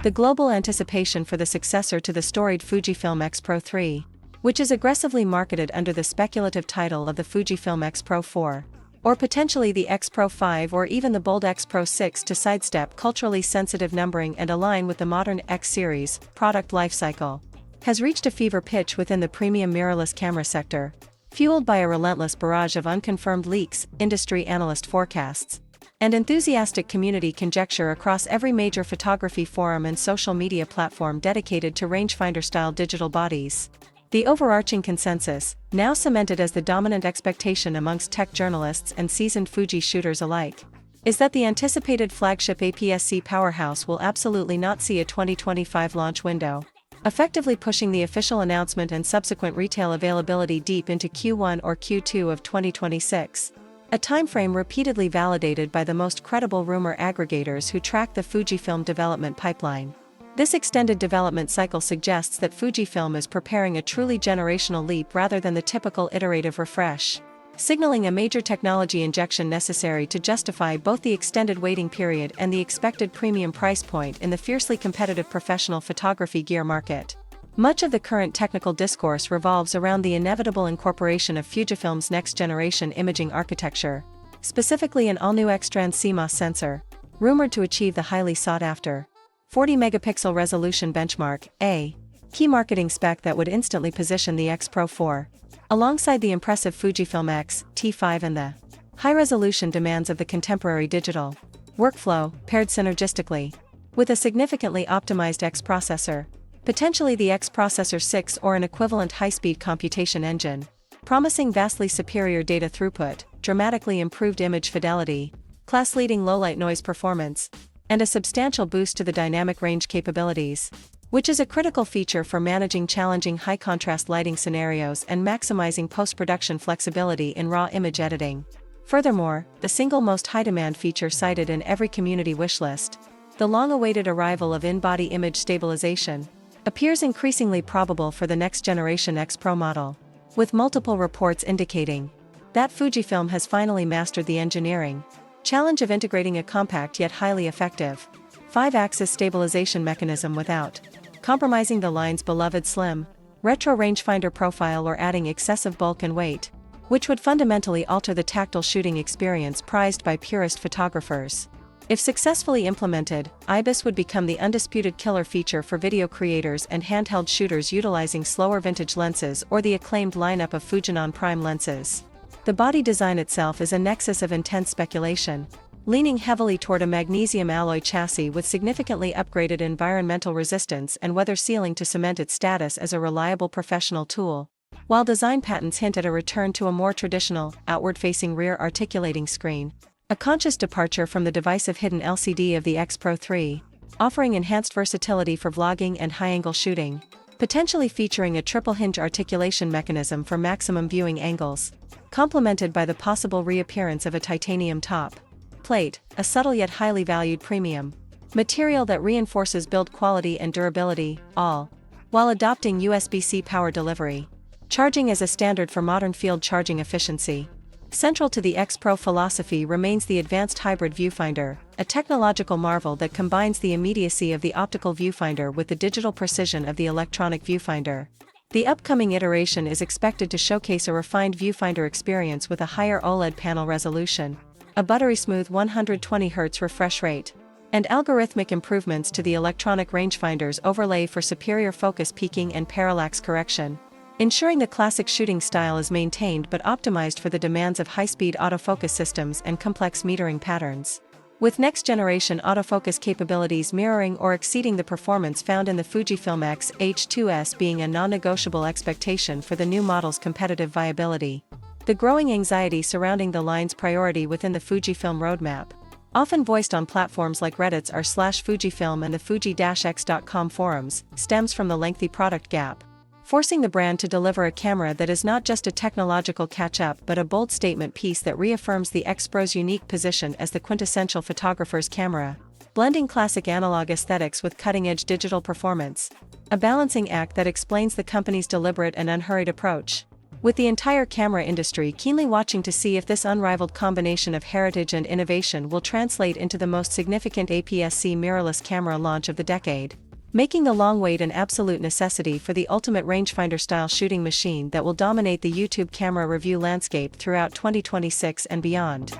the global anticipation for the successor to the storied Fujifilm X-Pro 3, which is aggressively marketed under the speculative title of the Fujifilm X-Pro 4, or potentially the X-Pro 5 or even the bold X-Pro 6 to sidestep culturally sensitive numbering and align with the modern X series product lifecycle, has reached a fever pitch within the premium mirrorless camera sector, fueled by a relentless barrage of unconfirmed leaks, industry analyst forecasts, and enthusiastic community conjecture across every major photography forum and social media platform dedicated to rangefinder-style digital bodies. The overarching consensus, now cemented as the dominant expectation amongst tech journalists and seasoned Fuji shooters alike, is that the anticipated flagship APS-C powerhouse will absolutely not see a 2025 launch window, effectively pushing the official announcement and subsequent retail availability deep into Q1 or Q2 of 2026, a timeframe repeatedly validated by the most credible rumor aggregators who track the Fujifilm development pipeline. This extended development cycle suggests that Fujifilm is preparing a truly generational leap rather than the typical iterative refresh, signaling a major technology injection necessary to justify both the extended waiting period and the expected premium price point in the fiercely competitive professional photography gear market. Much of the current technical discourse revolves around the inevitable incorporation of Fujifilm's next-generation imaging architecture, specifically an all-new X-Trans CMOS sensor, rumored to achieve the highly sought-after 40-megapixel resolution benchmark, a key marketing spec that would instantly position the X-Pro 4, alongside the impressive Fujifilm X, T5 and the high-resolution demands of the contemporary digital workflow, paired synergistically with a significantly optimized X processor, potentially the X Processor 6 or an equivalent high-speed computation engine, promising vastly superior data throughput, dramatically improved image fidelity, class-leading low-light noise performance, and a substantial boost to the dynamic range capabilities, which is a critical feature for managing challenging high-contrast lighting scenarios and maximizing post-production flexibility in raw image editing. Furthermore, the single most high-demand feature cited in every community wishlist, the long-awaited arrival of in-body image stabilization, appears increasingly probable for the next-generation X-Pro model, with multiple reports indicating that Fujifilm has finally mastered the engineering challenge of integrating a compact yet highly effective 5-axis stabilization mechanism without compromising the line's beloved slim, retro rangefinder profile or adding excessive bulk and weight, which would fundamentally alter the tactile shooting experience prized by purist photographers. If successfully implemented, IBIS would become the undisputed killer feature for video creators and handheld shooters utilizing slower vintage lenses or the acclaimed lineup of Fujinon prime lenses. The body design itself is a nexus of intense speculation, leaning heavily toward a magnesium alloy chassis with significantly upgraded environmental resistance and weather sealing to cement its status as a reliable professional tool, while design patents hint at a return to a more traditional, outward-facing rear articulating screen, a conscious departure from the divisive hidden LCD of the X-Pro 3, offering enhanced versatility for vlogging and high-angle shooting, potentially featuring a triple-hinge articulation mechanism for maximum viewing angles, complemented by the possible reappearance of a titanium top plate, a subtle yet highly valued premium material that reinforces build quality and durability, all while adopting USB-C power delivery, charging as a standard for modern field charging efficiency. Central to the X-Pro philosophy remains the advanced hybrid viewfinder, a technological marvel that combines the immediacy of the optical viewfinder with the digital precision of the electronic viewfinder. The upcoming iteration is expected to showcase a refined viewfinder experience with a higher OLED panel resolution, a buttery-smooth 120Hz refresh rate, and algorithmic improvements to the electronic rangefinder's overlay for superior focus peaking and parallax correction, ensuring the classic shooting style is maintained but optimized for the demands of high-speed autofocus systems and complex metering patterns. With next-generation autofocus capabilities mirroring or exceeding the performance found in the Fujifilm X H2S being a non-negotiable expectation for the new model's competitive viability. The growing anxiety surrounding the line's priority within the Fujifilm roadmap, often voiced on platforms like Reddit's r/Fujifilm and the Fuji-X.com forums, stems from the lengthy product gap, forcing the brand to deliver a camera that is not just a technological catch-up but a bold statement piece that reaffirms the X-Pro's unique position as the quintessential photographer's camera, blending classic analog aesthetics with cutting-edge digital performance, a balancing act that explains the company's deliberate and unhurried approach. with the entire camera industry keenly watching to see if this unrivaled combination of heritage and innovation will translate into the most significant APS-C mirrorless camera launch of the decade, making the long wait an absolute necessity for the ultimate rangefinder-style shooting machine that will dominate the YouTube camera review landscape throughout 2026 and beyond.